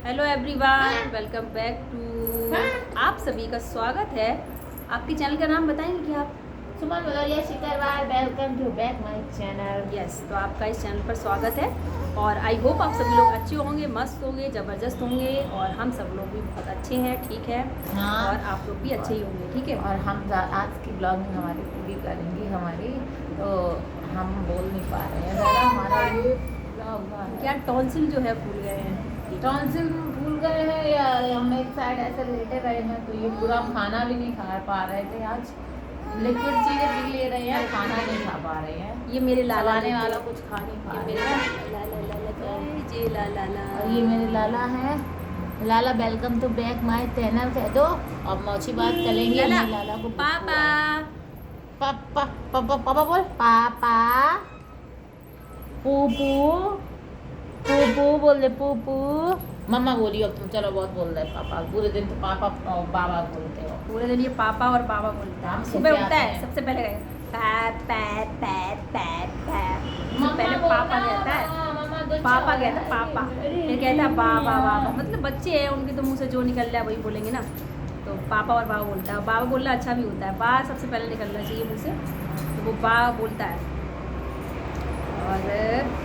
Hello everyone, welcome back to. आप सभी का स्वागत है। आपके चैनल का नाम बताएंगे क्या आप? Suman Baloria Shikarwar, welcome to back my channel. Yes, तो आपका इस चैनल पर स्वागत है और आई होप आप सभी लोग अच्छे होंगे, मस्त होंगे, ज़बरदस्त होंगे और हम सब लोग भी बहुत अच्छे हैं, ठीक है। हाँ, और आप लोग भी अच्छे ही होंगे, ठीक है। और हम आज की ब्लॉगिंग हमारी पूरी करेंगी हमारी, तो हम बोल नहीं पा रहे हैं ज़्यादा। हमारा ये ब्लॉग क्या टॉन्सिल जो है फूल गए हैं? टॉन्सिल भूल गए हैं या हम एक साइड ऐसे लेटे रहे हैं, तो ये पूरा खाना भी नहीं खा पा रहे थे। आज लिक्विड चीज़ें पी ले रहे हैं, खाना नहीं खा पा रहे हैं। ये मेरे लाला चलाने वाला कुछ खा नहीं पा ये रहे मेरे हैं। लाला और ये मेरे लाला है। लाला welcome to back my channel कह दो। अब मौसी बात करेंगे लाला, अपने लाला को। पापा। पापा पापा पापा बोल पापा। पूपू पूपू बोल दे पूपू। मम्मा बोली अब तुम, चलो बहुत बोल रहे पापा। पूरे दिन तो पापा और बाबा बोलते हो। पूरे दिन ये पापा और बाबा बोलता है। हम सुबह कैसे उठता आते है हैं? सबसे पहले सबसे पहले मम्मा पापा बोलना, कहता है। मम्मा दो पापा चाय। कहता है पापा, फिर कहता है बाबा बाबा। मतलब बच्चे हैं, उनके तो मुंह से जो निकल रहा है वही बोलेंगे ना। तो पापा और बाबा बोलता है। बाबा बोलना अच्छा भी होता है, बा सबसे पहले निकलना चाहिए मुंह से, तो वो बा बोलता है। और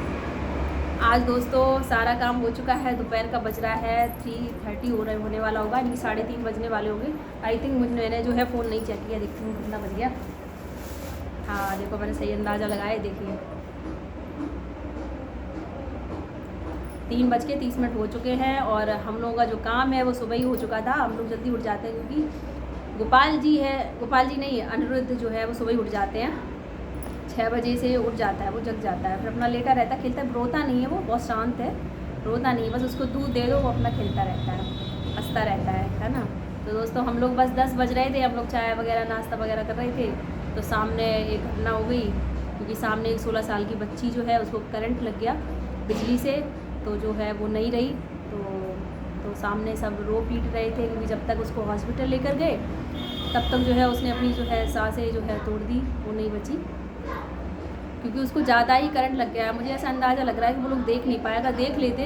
आज दोस्तों सारा काम हो चुका है। दोपहर का बज रहा है 3:30 होने वाला होगा, यानी 3:30 बजने वाले होंगे। आई थिंक मैंने जो है फ़ोन नहीं चेक किया, देखती हूँ कितना बज गया। हाँ देखो, मैंने सही अंदाज़ा लगाया, देखिए 3:30 हो चुके हैं। और हम लोगों का जो काम है वो सुबह ही हो चुका था। हम लोग जल्दी उठ जाते हैं क्योंकि गोपाल जी नहीं, अनिरुद्ध जो है वो सुबह ही उठ जाते हैं। 6 बजे से उठ जाता है, वो जग जाता है, फिर अपना लेटा रहता है, खेलता है। रोता नहीं है, वो बहुत शांत है, रोता नहीं है। बस उसको दूध दे दो, वो अपना खेलता रहता है, हंसता रहता है ना। तो दोस्तों हम लोग बस 10 बज रहे थे, हम लोग चाय वगैरह नाश्ता वगैरह कर रहे थे, तो सामने एक घटना हो गई। क्योंकि सामने एक 16 साल की बच्ची जो है उसको करंट लग गया बिजली से, तो जो है वो नहीं रही। तो सामने सब रो पीट रहे थे, क्योंकि जब तक उसको हॉस्पिटल लेकर गए तब तक जो है उसने अपनी जो है सांसें जो है तोड़ दी, वो नहीं बची। क्योंकि उसको ज़्यादा ही करंट लग गया है। मुझे ऐसा अंदाज़ा लग रहा है कि वो लोग देख नहीं पाएगा। देख लेते,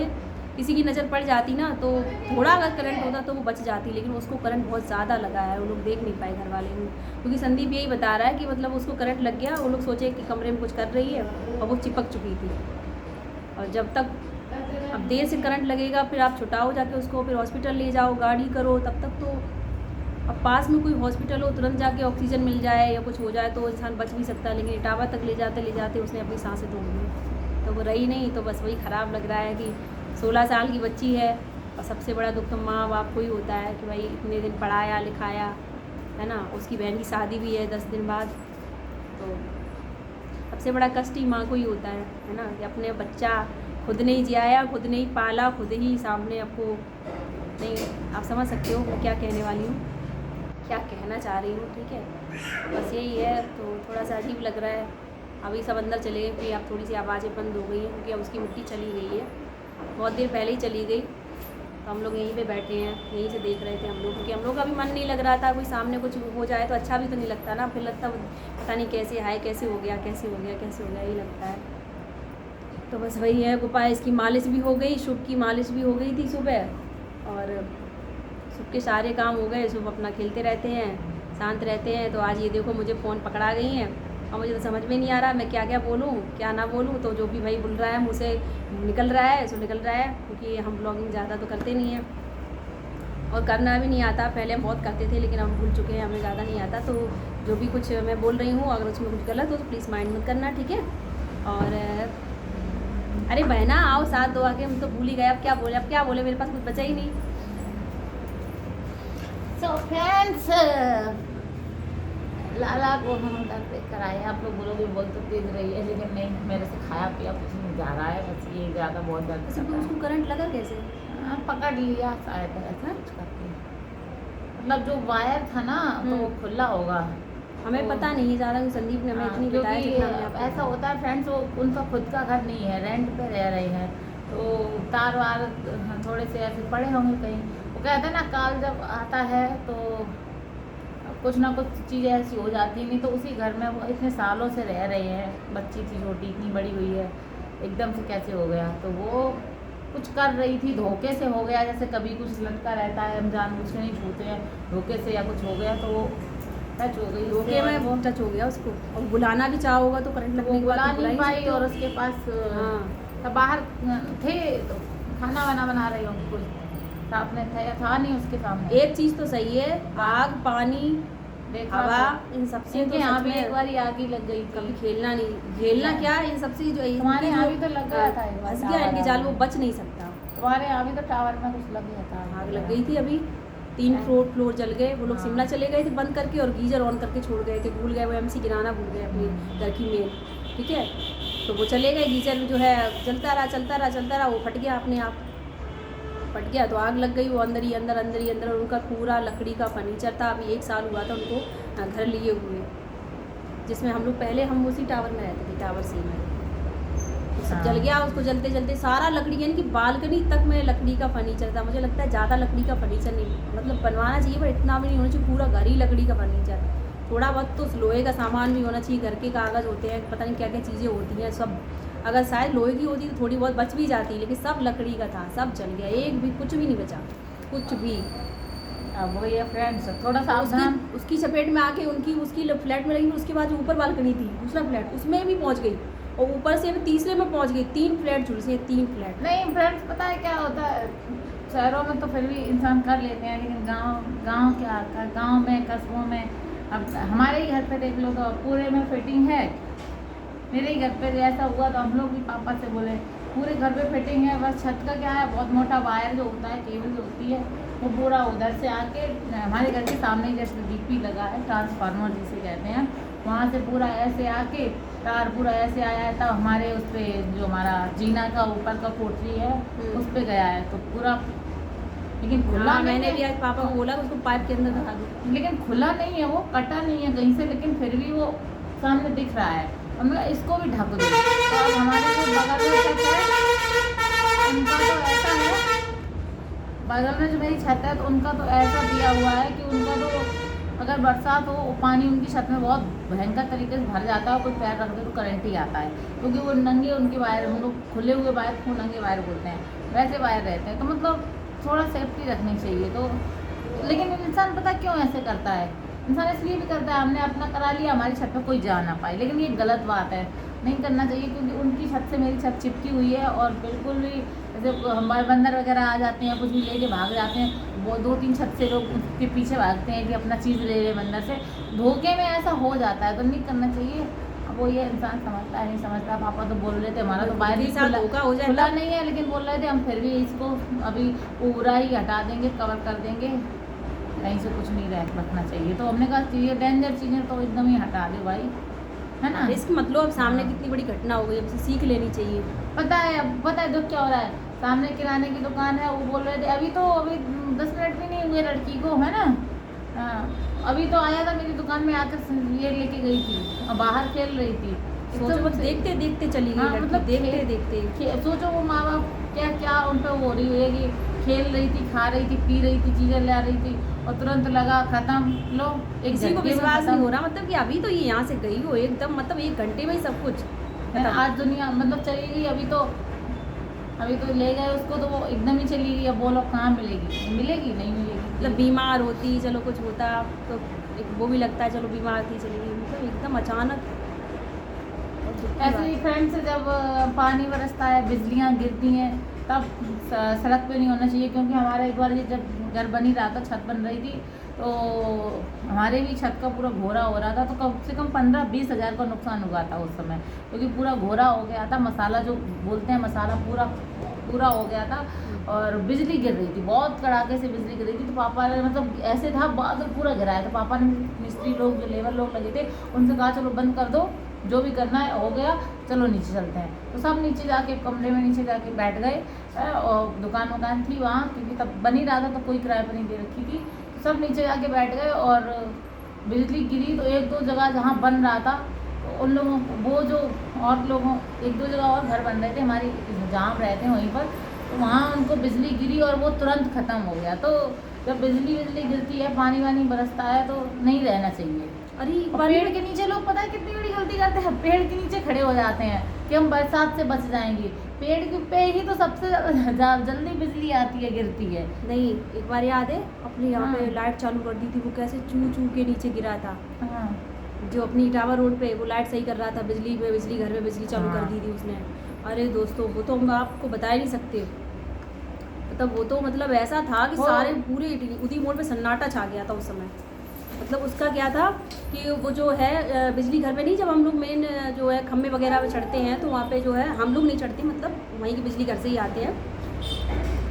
किसी की नज़र पड़ जाती ना, तो थोड़ा अगर करंट होता तो वो बच जाती, लेकिन उसको करंट बहुत ज़्यादा लगा है, वो लोग देख नहीं पाए घर वाले लोग। क्योंकि संदीप यही बता रहा है कि मतलब उसको करंट लग गया, वो लोग सोचे कि कमरे में कुछ कर रही है और वो चिपक चुकी थी। और जब तक अब देर से करंट लगेगा, फिर आप छुटाओ जाके उसको, फिर हॉस्पिटल ले जाओ, गाड़ी करो, तब तक तो अब पास में कोई हॉस्पिटल हो, तुरंत जाके ऑक्सीजन मिल जाए या कुछ हो जाए तो इंसान बच भी सकता है। लेकिन इटावा तक ले जाते उसने अपनी सांसें तोड़ दी, तो वो रही नहीं। तो बस वही ख़राब लग रहा है कि 16 साल की बच्ची है, और सबसे बड़ा दुख तो माँ बाप को ही होता है कि भाई इतने दिन पढ़ाया लिखाया, है ना। उसकी बहन की शादी भी है 10 दिन बाद, तो सबसे बड़ा कष्ट ही माँ को ही होता है ना। कि अपने बच्चा खुद ने ही जियाया, खुद ने ही पाला, खुद ही सामने आपको नहीं, आप समझ सकते हो मैं क्या कहने वाली हूँ, क्या कहना चाह रही हूँ, ठीक है। बस यही है। तो थोड़ा सा अजीब लग रहा है। अभी सब अंदर चले गए, फिर अब थोड़ी सी आवाज़ें बंद हो गई हैं, क्योंकि अब उसकी मिट्टी चली गई है, बहुत देर पहले ही चली गई। तो हम लोग यहीं पे बैठे हैं, यहीं से देख रहे थे हम लोग, क्योंकि हम लोग का भी मन नहीं लग रहा था। कोई सामने कुछ हो जाए तो अच्छा भी तो नहीं लगता ना, फिर लगता पता नहीं कैसे आए, कैसे हो गया, यही लगता है। तो बस वही है। गोपाल इसकी मालिश भी हो गई, शुभ की मालिश भी हो गई थी सुबह, और शुभ के सारे काम हो गए। शुभ अपना खेलते रहते हैं, शांत रहते हैं। तो आज ये देखो मुझे फ़ोन पकड़ा गई हैं, और मुझे तो समझ में नहीं आ रहा मैं क्या क्या बोलूँ क्या ना बोलूँ। तो जो भी भाई बोल रहा है मुँह से निकल रहा है सो निकल रहा है, क्योंकि हम ब्लॉगिंग ज़्यादा तो करते नहीं हैं और करना भी नहीं आता। पहले हम बहुत करते थे, लेकिन हम भूल चुके हैं, हमें ज़्यादा नहीं आता। तो जो भी कुछ मैं बोल रही हूँ, अगर उसमें कुछ गलत हो तो प्लीज़ माइंड मत करना, ठीक है। और अरे बहना आओ साथ दो आके, हम तो भूल ही गए। अब क्या बोले, मेरे पास कुछ बचा ही नहीं। सो फ्रेंड्स, लाला को हम घर पे कराए। आप लोग बोलोगे बहुत तो तेज रही है, लेकिन नहीं, मेरे से खाया पिया कुछ नहीं जा रहा है। बस ये ज़्यादा बहुत दर्द अच्छा, तो करता उसको करंट लगा कैसे? है। पकड़ लिया शायद ऐसा कुछ करके, मतलब जो वायर था ना तो वो खुला होगा। हमें तो पता नहीं ज़्यादा, संदीप ने हमें इतनी बताया जितना हमने क्योंकि आपको ऐसा होता है फ्रेंड्स, वो उनका खुद का घर नहीं है, रेंट पे रह रहे हैं, तो तार वार थोड़े से ऐसे पड़े होंगे कहीं। वो कहते हैं ना, काल जब आता है तो कुछ ना कुछ चीज़ ऐसी हो जाती है। नहीं तो उसी घर में वो इतने सालों से रह रहे हैं, बच्ची थी छोटी, इतनी बड़ी हुई है, एकदम से कैसे हो गया। तो वो कुछ कर रही थी, धोखे से हो गया, जैसे कभी कुछ लटका रहता है, हम जानबूझ के नहीं छूते हैं, धोखे से या कुछ हो गया तो वो टच हो गई, धोखे में वो टच हो गया उसको, और बुलाना भी चाहा होगा तो करंट लगने के बाद बुला तो बुला नहीं ही पाई। सकते हो। और उसके पास हाँ तब बाहर थे तो खाना वाना बना रही होंगी, कोई साथ में था नहीं उसके सामने। एक चीज़ तो सही है, आग पानी देखा हवा तो इन सबसे इनके तो यहाँ सच भी में एक बार आग ही लग गई कभी थी। खेलना नहीं, खेलना क्या इन सबसे जो है, तुम्हारे यहाँ भी तो लग गया था एक बार फंस गया इनके जाल, वो बच नहीं सकता। तुम्हारे यहाँ भी तो टावर में कुछ लग गया था, आग लग गई थी अभी, 3 फ्लोर जल गए। वो लोग हाँ। शिमला चले गए थे बंद करके, और गीजर ऑन करके छोड़ गए थे, भूल गए, वो एमसी गिराना भूल गए अपने घर की मेल, ठीक है। तो वो चले गए, गीजर जो है चलता रहा, वो फट गया अपने आप, फट गया तो आग लग गई। वो अंदर ही अंदर, और उनका पूरा लकड़ी का फर्नीचर था। अभी 1 साल हुआ था उनको घर लिए हुए, जिसमें हम लोग पहले हम उसी टावर में रहते थे, टावर सी में। तो सब जल गया, उसको जलते सारा लकड़ी, यानी कि बालकनी तक में लकड़ी का फर्नीचर था। मुझे लगता है ज़्यादा लकड़ी का फर्नीचर नहीं, मतलब बनवाना चाहिए पर इतना भी नहीं होना चाहिए, पूरा घर ही लकड़ी का फर्नीचर। थोड़ा बहुत तो लोहे का सामान भी होना चाहिए, घर के कागज़ होते हैं, पता नहीं क्या क्या चीज़ें होती हैं सब। अगर शायद लोहे की होती तो थोड़ी बहुत बच भी जाती, लेकिन सब लकड़ी का था, सब जल गया, एक भी कुछ भी नहीं बचा, कुछ भी। अब वो ये फ्रेंड्स थोड़ा सावधान। उसकी चपेट में आके उसकी फ्लैट में लगी, उसके बाद जो ऊपर बालकनी थी दूसरा फ्लैट, उसमें भी पहुंच गई, और ऊपर से अभी तीसरे में पहुंच गई। 3 फ्लैट झुलसे हैं, 3 फ्लैट। नहीं फ्रेंड्स, पता है क्या होता है, शहरों में तो फिर भी इंसान कर लेते हैं, लेकिन गांव क्या आता है, गांव में कस्बों में, अब हमारे ही घर पे देख लो तो पूरे में फिटिंग है। मेरे ही घर पे ऐसा हुआ तो हम लोग भी पापा से बोले पूरे घर पे फिटिंग है, बस छत का क्या है, बहुत मोटा वायर जो होता है, केबल जो होती है, वो पूरा उधर से आके हमारे घर के सामने जैसे डीपी लगा है, ट्रांसफार्मर जिसे कहते हैं, वहाँ से पूरा ऐसे आके तार पूरा ऐसे आया है, तब हमारे उस पर जो हमारा जीना का ऊपर का कोठरी है उस पर गया है, तो पूरा। लेकिन खुला हाँ, नहीं मैंने है। भी आज पापा को बोला उसको पाइप के अंदर दिखा दो, लेकिन खुला नहीं है, वो कटा नहीं है कहीं से, लेकिन फिर भी वो सामने दिख रहा है। हमने कहा इसको भी ढक दो। तो अब हमारे जो बगल में छत है उनका तो ऐसा है, बगल में जो मेरी छत है तो उनका तो ऐसा दिया हुआ है कि उनका तो अगर बरसात हो, पानी उनकी छत में बहुत भयंकर तरीके से भर जाता है, कोई पैर रख दे तो करंट ही आता है, क्योंकि वो नंगे उनके वायर, हम लोग खुले हुए वायर को नंगे वायर बोलते हैं, वैसे वायर रहते हैं। तो मतलब थोड़ा सेफ्टी रखनी चाहिए। तो लेकिन इंसान पता क्यों ऐसे करता है, इंसान इसलिए भी करता है, हमने अपना करा लिया, हमारी छत पे कोई जा ना पाए, लेकिन ये गलत बात है, नहीं करना चाहिए, क्योंकि उनकी छत से मेरी छत चिपकी हुई है, और बिल्कुल भी जैसे हमारे बंदर वगैरह आ जाते हैं, कुछ भी लेके भाग जाते हैं, वो 2-3 छत से लोग उसके पीछे भागते हैं कि अपना चीज़ ले रहे बंदर से, धोखे में ऐसा हो जाता है, तो नहीं करना चाहिए। अब वो ये इंसान समझता है नहीं समझता। पापा तो बोल रहे थे हमारा तो बाहर ही धोखा हो जाए खुला नहीं है, लेकिन बोल रहे थे हम फिर भी इसको अभी पूरा ही हटा देंगे, कवर कर देंगे, कहीं से कुछ नहीं रखना चाहिए। तो हमने कहा ये डेंजर चीज़ें तो एकदम ही हटा दे भाई, है ना। रिस्क मतलब अब सामने कितनी बड़ी घटना हो गई, अब से सीख लेनी चाहिए। पता है जो क्या हो रहा है, सामने किराने की दुकान है, वो बोल रहे थे अभी 10 मिनट भी नहीं हुए लड़की को, है ना। हाँ, अभी तो आया था मेरी दुकान में आकर ये लेके गई थी और बाहर खेल रही थी। सोचो बस देखते देखते चली गई लड़की, मतलब देखते देखते सोचो वो माँ बाप क्या क्या उन पर हो रही है कि खेल रही थी, खा रही थी, पी रही थी, चीज़ें ला रही थी, और तुरंत लगा खत्म। लो एक किसी को विश्वास नहीं हो रहा, मतलब कि अभी तो ये यहाँ से गई हो एकदम, मतलब 1 घंटे में ही सब कुछ। आज दुनिया मतलब चली गई, अभी तो ले गए उसको, तो वो एकदम ही चली गई। अब बोलो कहाँ मिलेगी नहीं मिलेगी। मतलब बीमार होती, चलो कुछ होता तो एक वो भी लगता है, चलो बीमार थी चली गई, मतलब एकदम अचानक। ऐसे ही फ्रेंड्स, जब पानी बरसता है, बिजलियाँ गिरती हैं, तब सड़क पे नहीं होना चाहिए, क्योंकि हमारा एक बार ये जब घर बन ही रहा था, छत बन रही थी, तो हमारे भी छत का पूरा घोरा हो रहा था, तो कम से कम 15-20 हज़ार का नुकसान हुआ था उस समय, क्योंकि पूरा घोरा हो गया था, मसाला जो बोलते हैं मसाला पूरा हो गया था, और बिजली गिर रही थी, बहुत कड़ाके से बिजली गिर रही थी। तो पापा ने मतलब ऐसे था बादल पूरा गिराया, तो पापा ने मिस्त्री लोग जो लेबर लोग लगे थे उनसे कहा चलो बंद कर दो, जो भी करना है हो गया, चलो नीचे चलते हैं। तो सब नीचे जाके कमरे में नीचे जाके बैठ गए, और दुकान थी वहाँ, क्योंकि तब बन ही रहा था, तो कोई किराए पर नहीं दे रखी थी। सब नीचे जाके बैठ गए, और बिजली गिरी तो 1-2 जगह जहाँ बन रहा था, तो उन लोगों वो जो और लोगों 1-2 जगह और घर बन रहे थे हमारी जहाँ रहते हैं वहीं पर, तो वहाँ उनको बिजली गिरी और वो तुरंत ख़त्म हो गया। तो जब बिजली गिरती है, पानी वानी बरसता है, तो नहीं रहना चाहिए। अरे एक और बार पेड़ के नीचे लोग पता है कितनी बड़ी गलती करते हैं, पेड़ के नीचे खड़े हो जाते हैं कि हम बरसात से बच जाएंगे। पेड़ के पे ही तो सबसे जल्दी बिजली आती है, गिरती है। नहीं, एक बार याद है अपने यहाँ पे हाँ। लाइट चालू कर दी थी, वो कैसे चू चू के नीचे गिरा था। हाँ जो अपनी टावर रोड पे वो लाइट सही कर रहा था, बिजली घर में बिजली चालू कर हाँ। दी थी उसने। अरे दोस्तों वो तो हम आपको बता ही नहीं सकते, मतलब वो तो मतलब ऐसा था कि वो- सारे पूरे उदी मोड़ पे सन्नाटा छा गया था उस समय। मतलब उसका क्या था कि वो जो है बिजली घर में नहीं, जब हम लोग मेन जो है खम्भे वगैरह पे चढ़ते हैं तो वहाँ पे जो है हम लोग नहीं चढ़ते, मतलब वहीं की बिजली घर से ही आते हैं,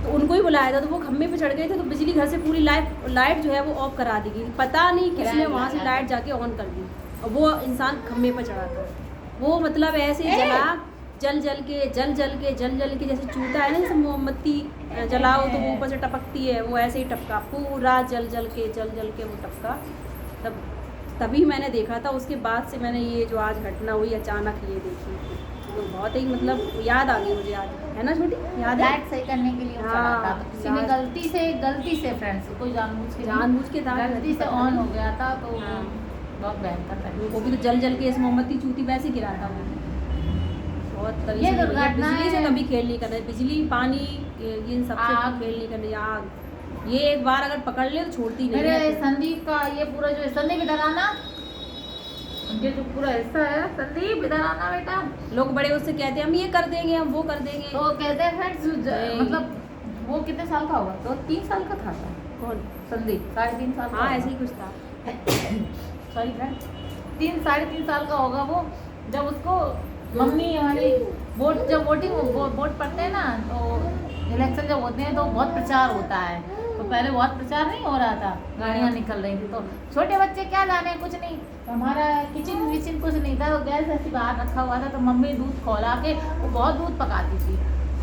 तो उनको ही बुलाया था। तो वो खम्भे पे चढ़ गए थे, तो बिजली घर से पूरी लाइट जो है वो ऑफ करा दी गई। पता नहीं किसने वहाँ से लाइट जाके ऑन कर दी, और वो इंसान खम्भे पर चढ़ा था। वो मतलब ऐसे जला जल जल के जैसे चूता है ना, जैसे मोमबत्ती जलाओ तो वो ऊपर से टपकती है, वो ऐसे ही टपका पूरा जल जल के वो टपका। तभी मैंने देखा था। उसके बाद से मैंने ये जो आज घटना हुई अचानक ये देखी, तो बहुत ही मतलब याद आ गई मुझे। याद है ना छोटी, याद है? लाइट सही करने के लिए वो चला था, तो किसी ने गलती से फ्रेंड्स, कोई जानबूझ के था, गलती से ऑन हो गया था, तो हाँ। बहुत भयंकर था। वो भी तो जल जल के इस मोमबत्ती चूती वैसे गिरा था वो। बहुत तभी ये से दुर्घटना बिजली से है। कभी खेल नहीं करना, बिजली पानी इन सबसे आग। खेल नहीं करना। आग ये एक बार अगर पकड़ ले तो छोड़ती नहीं मेरे है। संदीप का ये पूरा जो संदीप इधर आना, ये जो पूरा हिस्सा है, संदीप इधर आना बेटा। लोग बड़े उससे कहते हैं हम ये कर देंगे, हम वो कर देंगे। तो कहते हैं फ्रेंड्स, नहीं। मतलब वो कितने साल का होगा? तो 3 साल का था कौन? संदीप, 3.5 साल का हाँ होगा। ऐसे ही कुछ था। सॉरी फ्रेंड्स, 3-3.5 साल का होगा वो, जब उसको मम्मी हमारी जब वोट पड़ते हैं ना, तो इलेक्शन जब होते हैं तो बहुत प्रचार होता है। तो पहले बहुत प्रचार नहीं हो रहा था, गाड़ियाँ निकल रही थी, तो छोटे बच्चे क्या जाने, कुछ नहीं, तो हमारा किचन विचन कुछ नहीं था, तो गैस ऐसी बाहर रखा हुआ था, तो मम्मी दूध खौला के, वो बहुत दूध पकाती थी,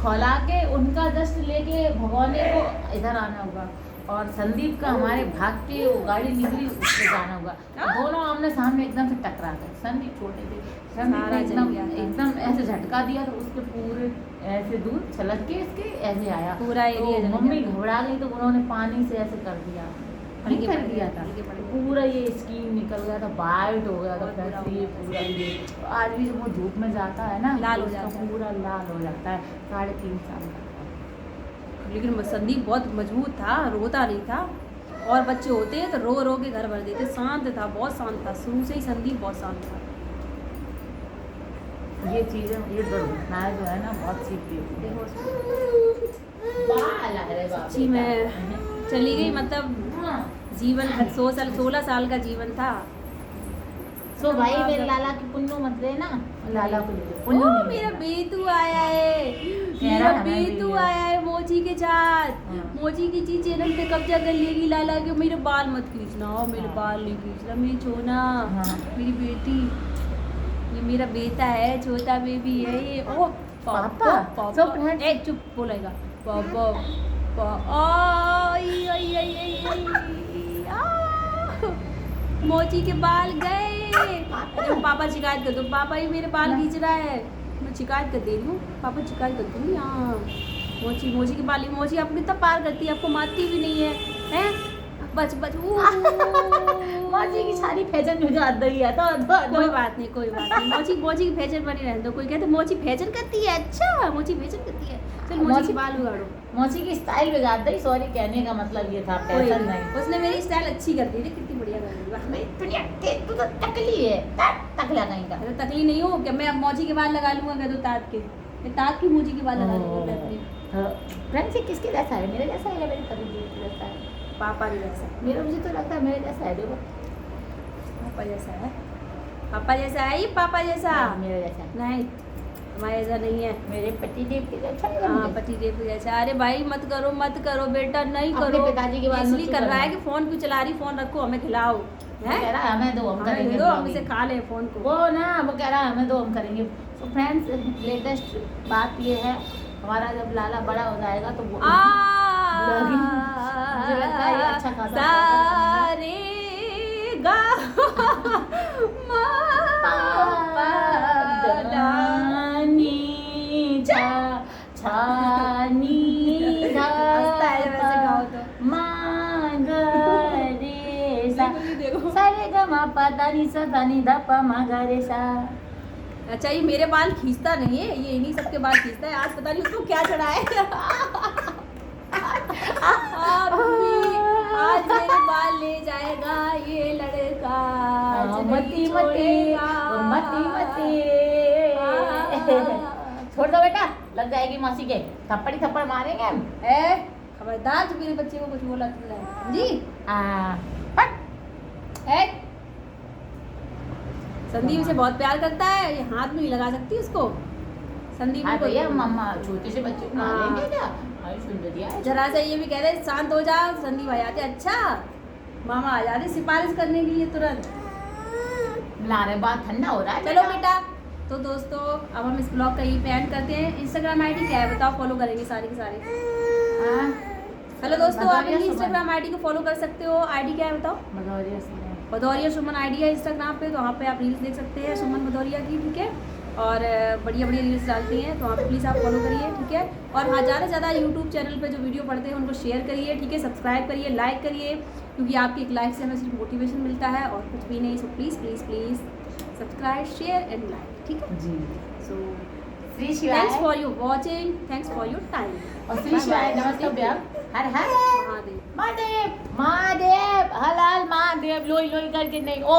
खौला के उनका जस्ट लेके भगोने को इधर आना होगा, और संदीप का हमारे भाग के वो गाड़ी निकली, उससे जाना होगा। दोनों आमने सामने एकदम से टकरा गए। संदीप छोटे थे, संदीप सारा ने जल गया था। एकदम ऐसे झटका दिया, तो उसके पूरे ऐसे दूध छलक के इसके ऐसे आया, पूरा एरिया तो जल मम्मी गया था। घबरा गई, तो उन्होंने पानी से ऐसे कर दिया, हल्के कर पड़ दिया गए, था, हल्के पड़ गए। पूरा ये स्किन निकल गया था, वाइट हो गया था, बहुत बुरा फिर हो ये गया। पूरा ये, तो आज भी जब वो धूप में जाता है ना, लाल तो हो उसका जाता है। पूरा लाल हो जाता है। 3.5 साल का। लेकिन संदीप बहुत मजबूत था, रोता नहीं था। और बच्चे होते हैं तो रो रो के घर भर देते। शांत था, बहुत शांत था, शुरू से ही संदीप बहुत शांत था। ये चीज़ें, ये दुर्घटनाएं जो है ना, बहुत सीख देती है। सच्ची में चली गई, मतलब हाँ। जीवन 16 साल का जीवन था। सो भाई मेरे लाला की पुन्नू मत लेना, लाला को ले लो। पुन्नू ओ नहीं मेरा लेना। बेतू आया है, कह मेरा रहा है ना बेतू भैया। आया है मोची के साथ। हाँ। मोची की चीज चैनल पे कब्जा कर लेगी लाला के। मेरे बाल मत खींचना, ओ मेरे हाँ। बाल नहीं खींचना, मेरी छोना, हाँ। मेरी बेटी, ये मेरा बेटा है, छोटा बेबी है ये। ओ पापा, पापा, चुप रह। ए चुप बोलेगा पापा। आई आई आई आई आई आ! मोची के बाल गए। अरे पापा शिकायत कर दो, पापा ये मेरे बाल खींच रहा है, मैं शिकायत कर दे दूँ, पापा शिकायत कर दूँगी। हाँ मोची के बाल, मोची आपको कितना प्यार करती है, आपको मारती भी नहीं है, हैं? बच माजी की सारी फैशन में जो आता ही है, तो कोई बात नहीं, मोची की फैशन बनी रहने दो। कोई कहते मोची फैशन करती है, अच्छा मोची फैशन करती है, चल मोची के बाल उगाड़ो। मोची की स्टाइल बिगाड़ दी, सॉरी कहने का मतलब ये था, फैशन नहीं। उसने मेरी स्टाइल अच्छी कर दी थी, कितनी बढ़िया कर दी। वाह, भाई तू तो टकली है, टकला कहीं का। मैं तो तकली नहीं हूँ कि मैं अब मोची के बाल लगा लूंगा, कह दो ताज के, मैं ताज की मोची के बाल लगा लूंगा मैं अपने। फ्रेंड्स ये किसके जैसा है? मेरे जैसा है या मेरे पति जी जैसा है? पापा भी जैसा, मेरा मुझे तो लगता है मेरे जैसा है। देखो पापा जैसा है, पापा जैसा है, ये पापा जैसा मेरे जैसा है। नहीं, हमारे जैसा नहीं है। मेरे पति देव के जैसा है। हाँ पति देव के जैसा। अरे भाई मत करो बेटा, नहीं अपने करो। पिताजी की बात इसलिए मत कर रहा है करना। कि फोन क्यों चला रही, फोन रखो हमें खिलाओ, वो हैं? कह रहा है हमें दो, हम हमें करेंगे दो, हम vlogging। इसे खा ले फोन को। वो ना, वो कह रहा है हमें दो, हम करेंगे। तो फ्रेंड्स लेटेस्ट बात ये है, हमारा जब लाला बड़ा हो जाएगा तो वो vlogging, मुझे लगता है ये अच्छा खासा सारे गा नी जा छानी हंसता है वैसे गाओ तो। मांग रे सा देखो सारे ग मा पा दा नी सा दा नी धा पा मा गा रे सा। अच्छा ये मेरे बाल खींचता नहीं है, ये इन्हीं सबके बाल खींचता है। आज पता नहीं उसको क्या चढ़ा है। आज मेरे बाल ले जाएगा ये लड़का, आज मती नहीं मती छोड़ेगा। मती मती। छोड़ दो बेटा, लग जाएगी मौसी के थप्पड़ ही थप्पड़ मारेंगे हम। ए खबरदार जो मेरे बच्चे को कुछ बोला तुमने, जी है। संदीप से बहुत प्यार करता है, ये हाथ में ही लगा सकती है उसको। संदीप हाँ को भैया मम्मा छोटे से बच्चे को मार हाँ। लेंगे क्या? अरे सुंदरिया है। जरा सा ये भी कह रहे शांत हो जाओ, संदीप आ जाते। अच्छा मामा आ जाते सिफारिश करने के लिए तुरंत। ला रहे बात ठंडा हो रहा है। चलो बेटा, तो दोस्तों अब हम इस ब्लॉग का यही एंड करते हैं। इंस्टाग्राम आईडी क्या है बताओ, फॉलो करेंगे सारे के सारे। हाँ, हेलो दोस्तों, आप भदौरिया इनकी सुमन। इंस्टाग्राम आईडी को फॉलो कर सकते हो। आईडी क्या है बताओ? भदौरिया सुमन। भदौरिया सुमन आईडी है इंस्टाग्राम पे, तो वहाँ पे आप रील्स देख सकते हैं सुमन भदौरिया की, ठीक है। और बढ़िया बढ़िया रील्स डालती हैं, तो वहाँ पे प्लीज़ आप फॉलो करिए, ठीक है। और हाँ, ज़्यादा से ज़्यादा यूट्यूब चैनल पे जो वीडियो पढ़ते हैं उनको शेयर करिए, ठीक है। सब्सक्राइब करिए, लाइक करिए, क्योंकि आपकी एक लाइक से हमें सिर्फ मोटिवेशन मिलता है और कुछ भी नहीं। So please please please subscribe, share and like, ठीक है। जी। सो श्री शिवाय। Thanks for your watching, thanks for your time. और श्री शिवाय नमस्ते भैया। हर हर महादेव। महादेव महादेव हलाल महादेव लोई लोई करके नहीं ओ